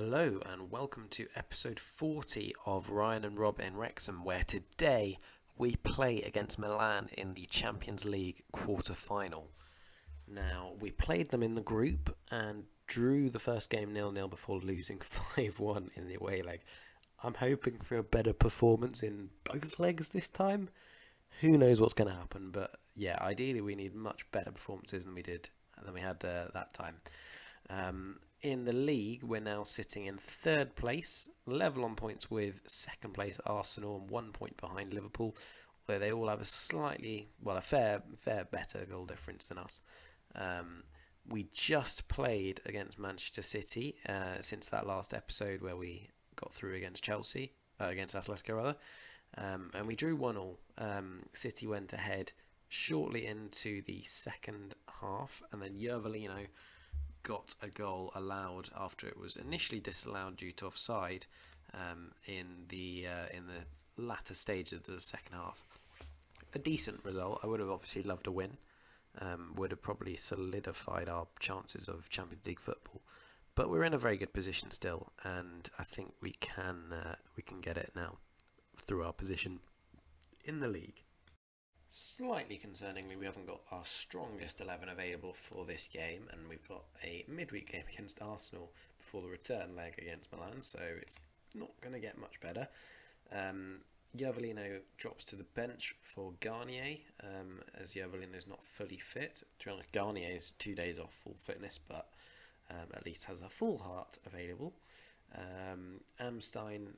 Hello and welcome to episode 40 of Ryan and Rob in Wrexham, where today we play against Milan in the Champions League quarter-final. Now, we played them in the group and drew the first game 0-0 before losing 5-1 in the away leg. I'm hoping for a better performance in both legs this time. Who knows what's going to happen, but yeah, ideally we need much better performances than we had that time. In the league, we're now sitting in third place, level on points with second place Arsenal and 1 point behind Liverpool, where they all have a fair better goal difference than us. We just played against Manchester City since that last episode where we got through against against Atletico rather, and we drew 1-1. City went ahead shortly into the second half, and then Yervolino got a goal allowed after it was initially disallowed due to offside in the latter stage of the second half. A decent result. I would have obviously loved a win. Would have probably solidified our chances of Champions League football. But we're in a very good position still, and I think we can get it now through our position in the league. Slightly concerningly, we haven't got our strongest 11 available for this game, and we've got a midweek game against Arsenal before the return leg against Milan, so it's not going to get much better. Yervolino drops to the bench for Garnier, as Yervolino is not fully fit. To be honest, Garnier is 2 days off full fitness, but at least has a full heart available. Amstein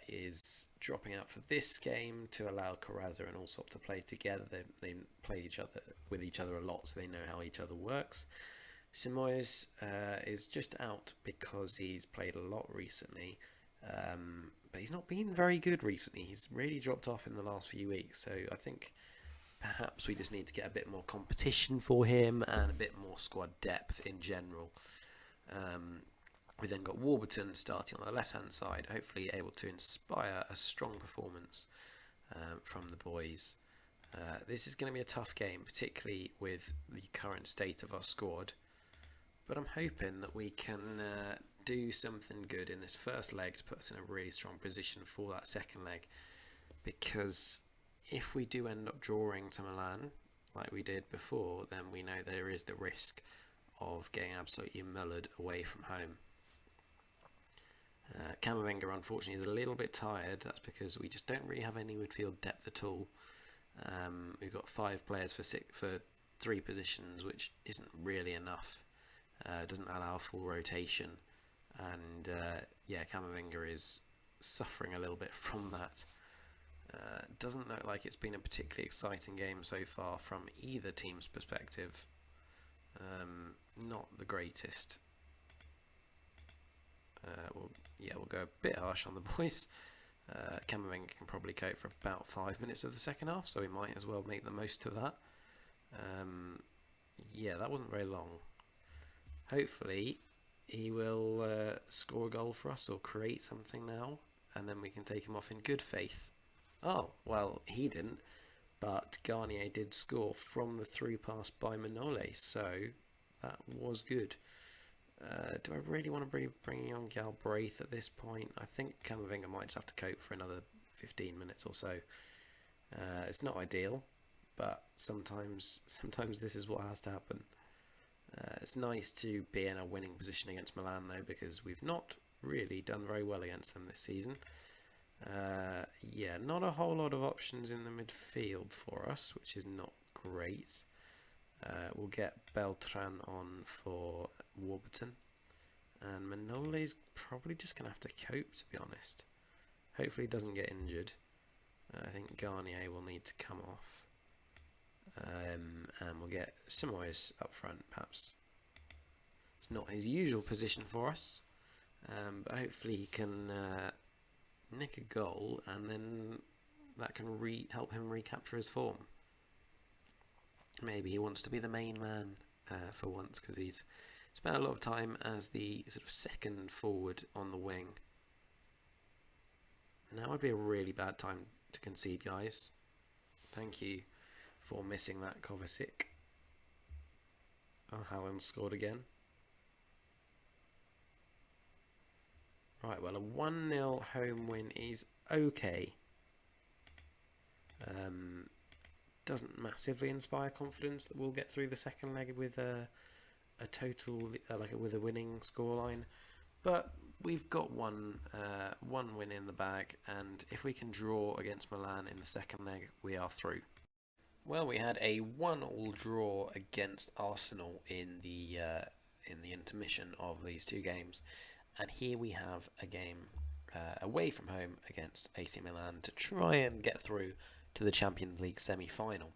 is dropping out for this game to allow Carrazza and Allsop to play together. They play with each other a lot, so they know how each other works. Simoes is just out because he's played a lot recently, but he's not been very good recently. He's really dropped off in the last few weeks, so I think perhaps we just need to get a bit more competition for him and a bit more squad depth in general. We then got Warburton starting on the left-hand side, hopefully able to inspire a strong performance from the boys. This is going to be a tough game, particularly with the current state of our squad. But I'm hoping that we can do something good in this first leg to put us in a really strong position for that second leg. Because if we do end up drawing to Milan, like we did before, then we know there is the risk of getting absolutely mullered away from home. Camavinga, unfortunately, is a little bit tired. That's because we just don't really have any midfield depth at all. We've got 5 players for 3 positions, which isn't really enough. Doesn't allow full rotation, and Camavinga is suffering a little bit from that. Doesn't look like it's been a particularly exciting game so far from either team's perspective. Not the greatest. We'll go a bit harsh on the boys. Camavinga can probably cope for about 5 minutes of the second half, so we might as well make the most of that. That wasn't very long. Hopefully he will score a goal for us or create something now, and then we can take him off in good faith. Oh, well, he didn't, but Garnier did score from the through pass by Manole, so that was good. Do I really want to be bringing on Galbraith at this point? I think Camavinga might just have to cope for another 15 minutes or so. It's not ideal, but sometimes this is what has to happen. It's nice to be in a winning position against Milan, though, because we've not really done very well against them this season. Not a whole lot of options in the midfield for us, which is not great. We'll get Beltran on for Warburton, and Manole's probably just going to have to cope, to be honest. Hopefully he doesn't get injured. I think Garnier will need to come off, and we'll get Simoes up front, perhaps. It's not his usual position for us, but hopefully he can nick a goal, and then that can help him recapture his form. Maybe he wants to be the main man for once, because he's spent a lot of time as the sort of second forward on the wing. Now would be a really bad time to concede, guys. Thank you for missing that, Kovacic. Oh, Haaland scored again. Right, well, a 1-0 home win is okay. Doesn't massively inspire confidence that we'll get through the second leg with a total, with a winning scoreline. But we've got one win in the bag, and if we can draw against Milan in the second leg, we are through. Well, we had a 1-1 draw against Arsenal in the intermission of these two games, and here we have a game away from home against AC Milan to try and get through to the Champions League semi-final.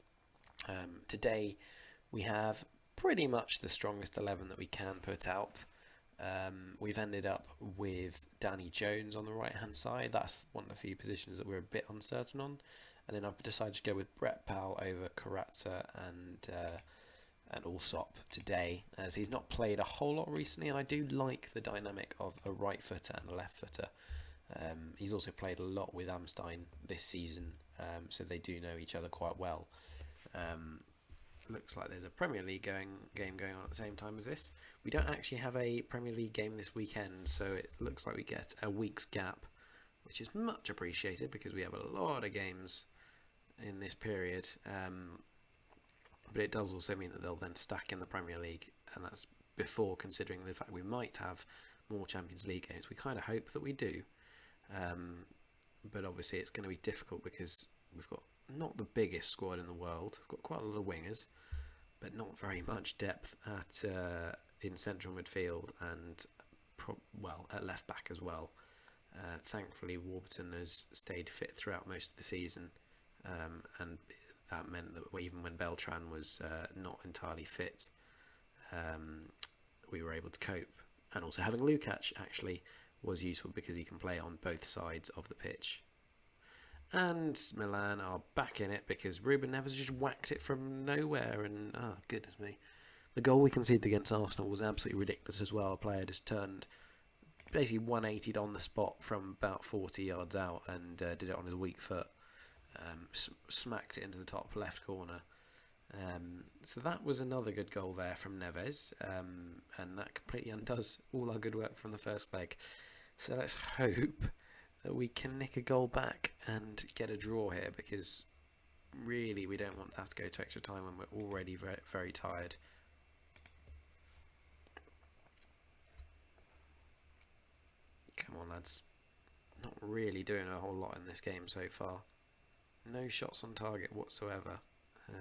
Today we have pretty much the strongest 11 that we can put out. We've ended up with Danny Jones on the right hand side. That's one of the few positions that we're a bit uncertain on. And then I've decided to go with Brett Powell over Karatza and Allsop today, as he's not played a whole lot recently, and I do like the dynamic of a right footer and a left footer. He's also played a lot with Amstein this season, so they do know each other quite well. Looks like there's a Premier League game going on at the same time as this. We don't actually have a Premier League game this weekend, so it looks like we get a week's gap, which is much appreciated because we have a lot of games in this period. But it does also mean that they'll then stack in the Premier League, and that's before considering the fact we might have more Champions League games. We kind of hope that we do, but obviously it's going to be difficult because we've got not the biggest squad in the world. We've got quite a lot of wingers, but not very much depth in central midfield and at left back as well. Thankfully, Warburton has stayed fit throughout most of the season, and that meant that even when Beltran was not entirely fit, we were able to cope. And also having Lukacs actually was useful because he can play on both sides of the pitch. And Milan are back in it because Ruben Neves just whacked it from nowhere, and goodness me. The goal we conceded against Arsenal was absolutely ridiculous as well. A player just turned, basically 180'd on the spot from about 40 yards out and did it on his weak foot. Smacked it into the top left corner. So that was another good goal there from Neves, and that completely undoes all our good work from the first leg. So let's hope that we can nick a goal back and get a draw here, because really we don't want to have to go to extra time when we're already very, very tired. Come on, lads. Not really doing a whole lot in this game so far. No shots on target whatsoever. I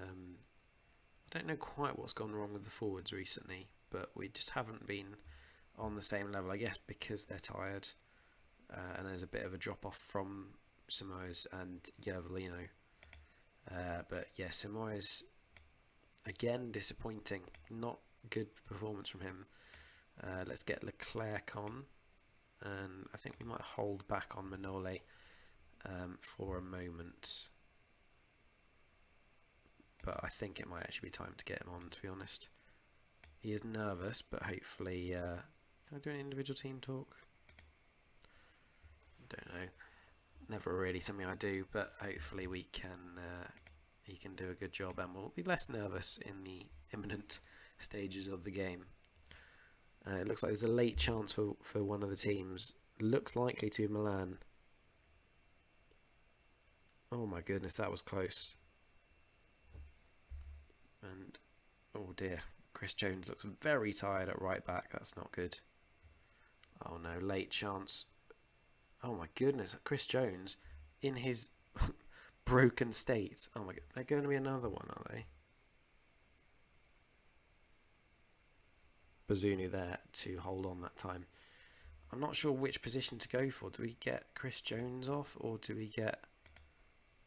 don't know quite what's gone wrong with the forwards recently, but we just haven't been on the same level, I guess, because they're tired. And there's a bit of a drop off from Simoes and Yervolino. But yeah, Simoes, again, disappointing. Not good performance from him. Let's get Leclerc on. And I think we might hold back on Manole for a moment. But I think it might actually be time to get him on, to be honest. He is nervous, but hopefully... can I do an individual team talk? Don't know. Never really something I do, but hopefully we can... he can do a good job and we'll be less nervous in the imminent stages of the game. It looks like there's a late chance for one of the teams. Looks likely to be Milan. Oh my goodness, that was close. And, oh dear, Chris Jones looks very tired at right back. That's not good. Oh no, late chance. Oh my goodness, Chris Jones in his broken state. Oh my god, they're going to be another one, are they? Bazunu there to hold on that time. I'm not sure which position to go for. Do we get Chris Jones off or do we get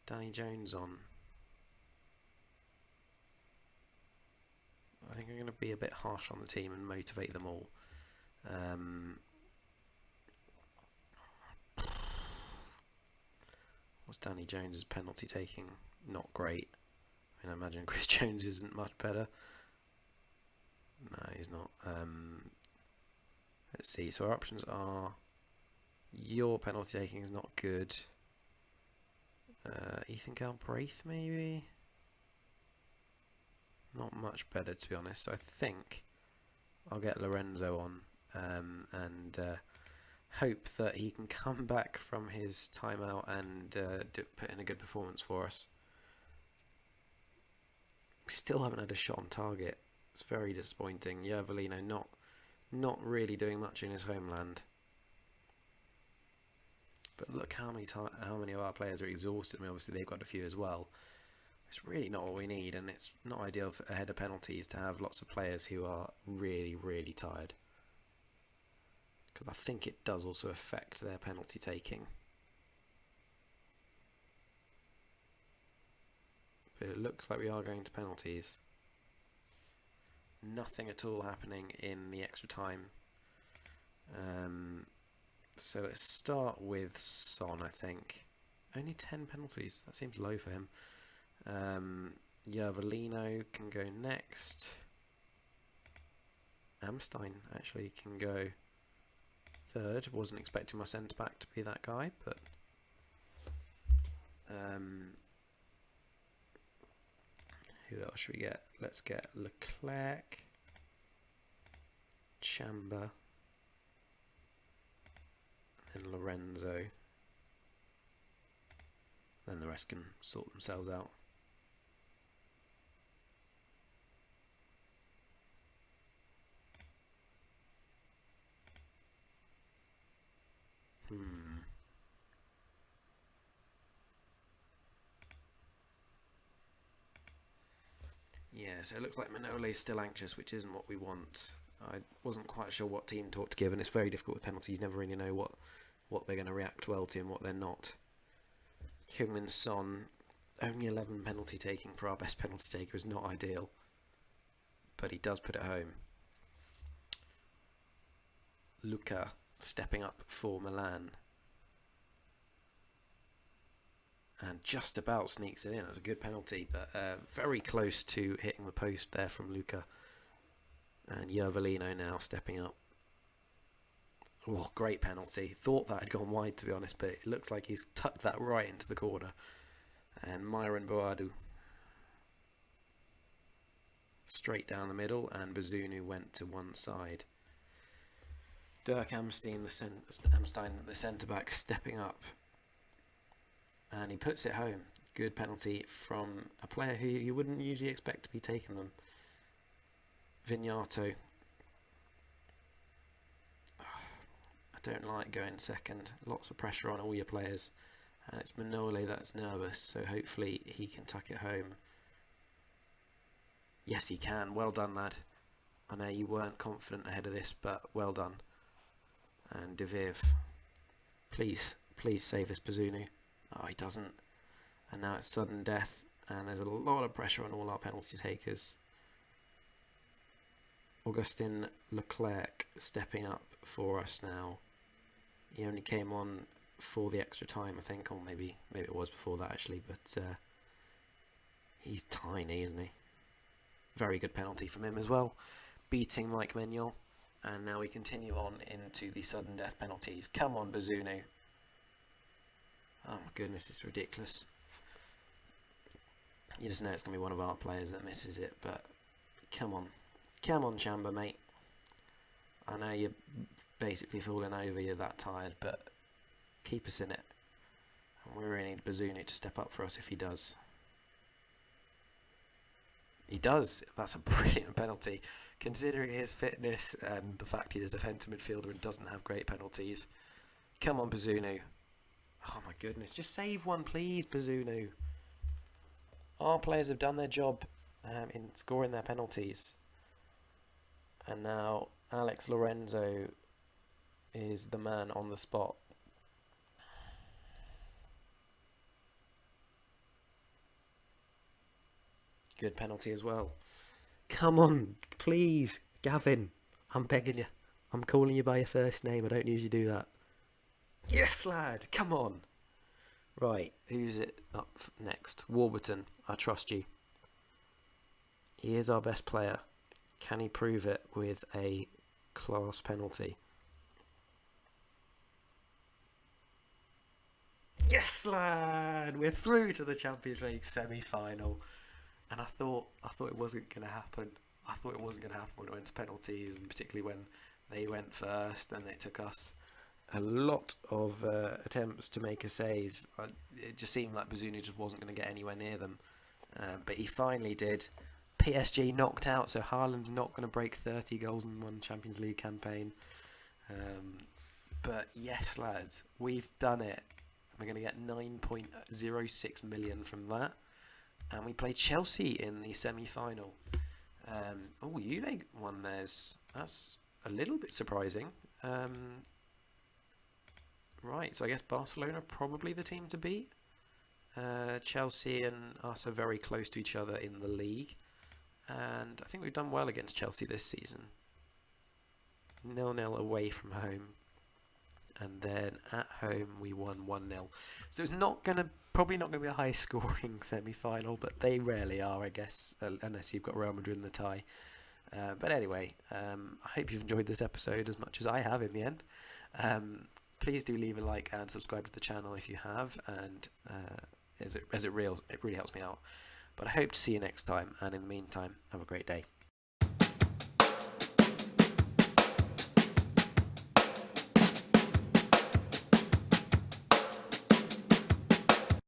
Danny Jones on? I think I'm going to be a bit harsh on the team and motivate them all. What's Danny Jones's penalty taking? Not great. I mean, I imagine Chris Jones isn't much better. No, he's not. Let's see. So our options are: your penalty taking is not good. Ethan Galbraith, maybe. Not much better, to be honest. So I think I'll get Lorenzo on and hope that he can come back from his timeout and put in a good performance for us. We still haven't had a shot on target. It's very disappointing. Yervolino not really doing much in his homeland. But look how many of our players are exhausted. I mean, obviously they've got a few as well. It's really not what we need, and it's not ideal for ahead of penalties to have lots of players who are really, really tired. Because I think it does also affect their penalty taking. But it looks like we are going to penalties. Nothing at all happening in the extra time. So let's start with Son, I think. Only 10 penalties. That seems low for him. Yervolino can go next. Amstein actually can go third. Wasn't expecting my centre-back to be that guy, but... who else should we get? Let's get Leclerc, Chamba, and then Lorenzo. Then the rest can sort themselves out. Yeah, so it looks like Manole's still anxious, which isn't what we want. I wasn't quite sure what team talk to give, and it's very difficult with penalties. You never really know what they're going to react well to and what they're not. Heung-min Son, only 11 penalty taking for our best penalty taker is not ideal, but he does put it home. Luca stepping up for Milan. And just about sneaks it in. It was a good penalty, but very close to hitting the post there from Luca. And Yervolino now stepping up. Oh, great penalty. Thought that had gone wide, to be honest, but it looks like he's tucked that right into the corner. And Myron Boadu straight down the middle, and Bazunu went to one side. Dirk Amstein, the centre-back, stepping up. And he puts it home. Good penalty from a player who you wouldn't usually expect to be taking them. Vignato. I don't like going second. Lots of pressure on all your players. And it's Manole that's nervous, so hopefully he can tuck it home. Yes, he can. Well done, lad. I know you weren't confident ahead of this, but well done. And De Viv. Please save us, Bazunu. Oh, he doesn't. And now it's sudden death, and there's a lot of pressure on all our penalty takers. Augustin Leclerc stepping up for us now. He only came on for the extra time, I think, or maybe it was before that actually, but he's tiny, isn't he? Very good penalty from him as well, beating Mike Maignan. And now we continue on into the sudden death penalties. Come on, Bazunu. Oh my goodness, it's ridiculous. You just know it's going to be one of our players that misses it, but come on. Come on, Chamba, mate. I know you're basically falling over, you're that tired, but keep us in it. And we really need Bazunu to step up for us if he does. He does. That's a brilliant penalty, considering his fitness and the fact he's a defensive midfielder and doesn't have great penalties. Come on, Bazunu. Oh my goodness, just save one please, Bazunu. Our players have done their job in scoring their penalties. And now Alex Lorenzo is the man on the spot. Good penalty as well. Come on, please, Gavin. I'm begging you. I'm calling you by your first name. I don't usually do that. Yes, lad. Come on. Right, who's it up next? Warburton. I trust you. He is our best player. Can he prove it with a class penalty? Yes, lad. We're through to the Champions League semi-final. And I thought it wasn't going to happen. I thought it wasn't going to happen when it went to penalties, and particularly when they went first and they took us. a lot of attempts to make a save. It just seemed like Bazunu just wasn't going to get anywhere near them. But he finally did. PSG knocked out, so Haaland's not going to break 30 goals in one Champions League campaign. But yes, lads, we've done it. We're going to get 9.06 million from that. And we play Chelsea in the semi-final. Juve won theirs. That's a little bit surprising. Right, so I guess Barcelona are probably the team to beat. Chelsea and us are very close to each other in the league. And I think we've done well against Chelsea this season. 0-0 away from home. And then at home we won 1-0. So it's probably not going to be a high scoring semi-final, but they rarely are, I guess, unless you've got Real Madrid in the tie. But anyway, I hope you've enjoyed this episode as much as I have in the end. Please do leave a like and subscribe to the channel if you have, and it really helps me out. But I hope to see you next time, and in the meantime, have a great day.